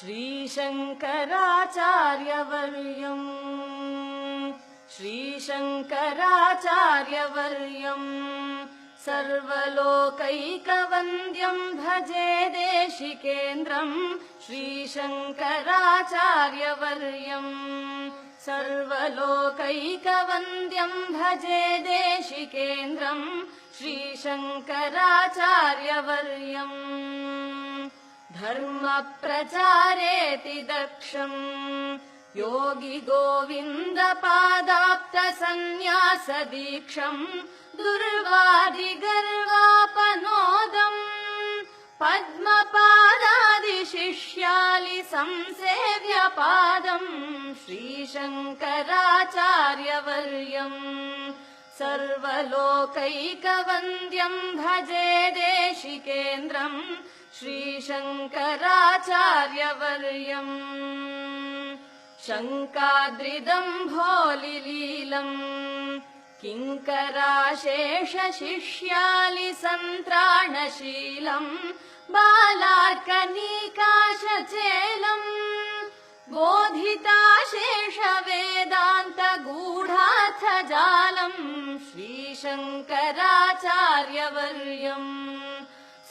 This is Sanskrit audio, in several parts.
श्रीशङ्कराचार्यवर्यम् श्रीशङ्कराचार्यवर्यम् सर्वलोकैकवन्द्यम् भजे देशिकेन्द्रम् श्रीशङ्कराचार्यवर्यम् सर्वलोकैकवन्द्यम् भजे देशिकेन्द्रम् श्रीशङ्कराचार्यवर्यम् धर्मप्रचारेति दक्षम् योगी गोविन्दपादाप्तसन्न्यासदीक्षम् दुर्वादिगर्वापनोदम् पद्मपादादिशिष्यालि संसेव्यपादम् श्रीशङ्कराचार्यवर्यम् सर्वलोकैकवन्द्यम् भजे देशिकेन्द्रम् श्रीशङ्कराचार्यवर्यम् शङ्काद्रिदम्भोलिलीलम् किङ्कराशेषशिष्यालि सन्त्राणशीलम् बालार्कनीकाशचेलम् बोधिताशेषवेदान्तगूढार्थजालम् श्रीशङ्कराचार्यवर्यम्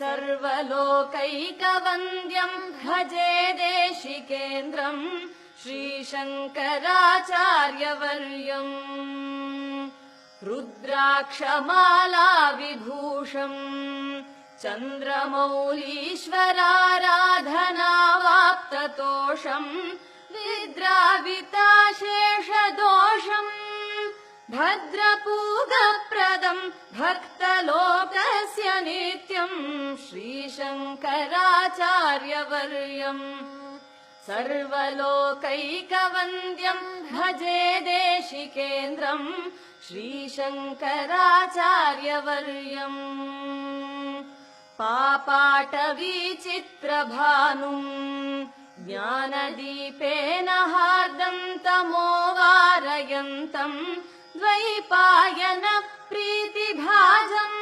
सर्वलोकैकवन्द्यम् भजे देशिकेन्द्रम् श्रीशङ्कराचार्यवर्यम् रुद्राक्षमालाविभूषम् चन्द्रमौलीश्वराराधनावाप्ततोषम् विद्राविताशेषदोषम् भद्रपूगप्रदम् भक्तलोकस्य नित्यम् श्रीशङ्कराचार्यवर्यम् सर्वलोकैकवन्द्यम् भजे देशिकेन्द्रम् श्रीशङ्कराचार्यवर्यम् पापाटवीचित्रभानुम् ज्ञानदीपेन हार्दम् तमोवारयन्तम् द्वैपायन प्रीतिभाजम्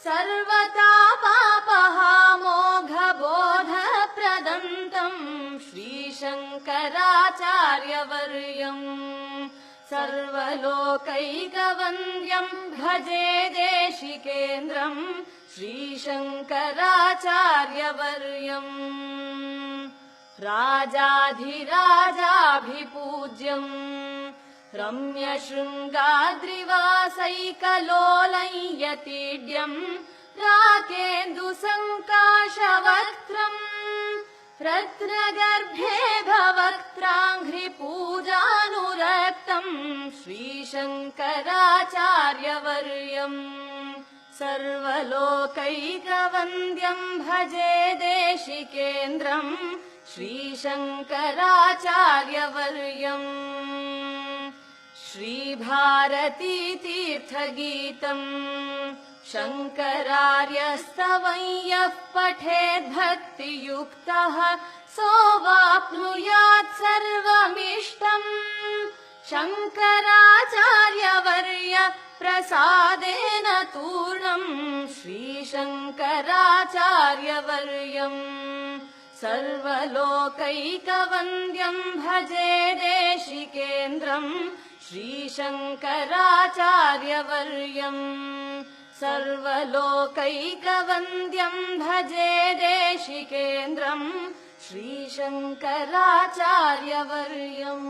सर्वतापापहामोघबोधप्रदन्तम् श्रीशङ्कराचार्यवर्यम् सर्वलोकैकवन्द्यम् भजे देशिकेन्द्रम् श्रीशङ्कराचार्यवर्यम् राजाधिराजाभिपूज्यम् रम्यशृङ्गाद्रिवासैकलोलयतीड्यम् राकेन्दुसङ्काशवक्त्रम् रत्नगर्भे भवक्त्राङ्घ्रिपूजानुरक्तम् श्रीशङ्कराचार्यवर्यम् सर्वलोकैकवन्द्यम् भजे देशिकेन्द्रम् श्रीशङ्कराचार्यवर्यम् श्रीभारतीतीर्थगीतम् शङ्करार्यस्तवं यः पठेद्भक्तियुक्तः सोऽवाप्नुयात् सर्वमिष्टम् शङ्कराचार्यवर्य प्रसादेन तूर्णम् श्रीशङ्कराचार्यवर्यम् सर्वलोकैकवन्द्यम् भजे देशिकेन्द्रम् श्रीशङ्कराचार्यवर्यम् सर्वलोकैकवन्द्यम् भजे देशिकेन्द्रम् श्रीशङ्कराचार्यवर्यम्।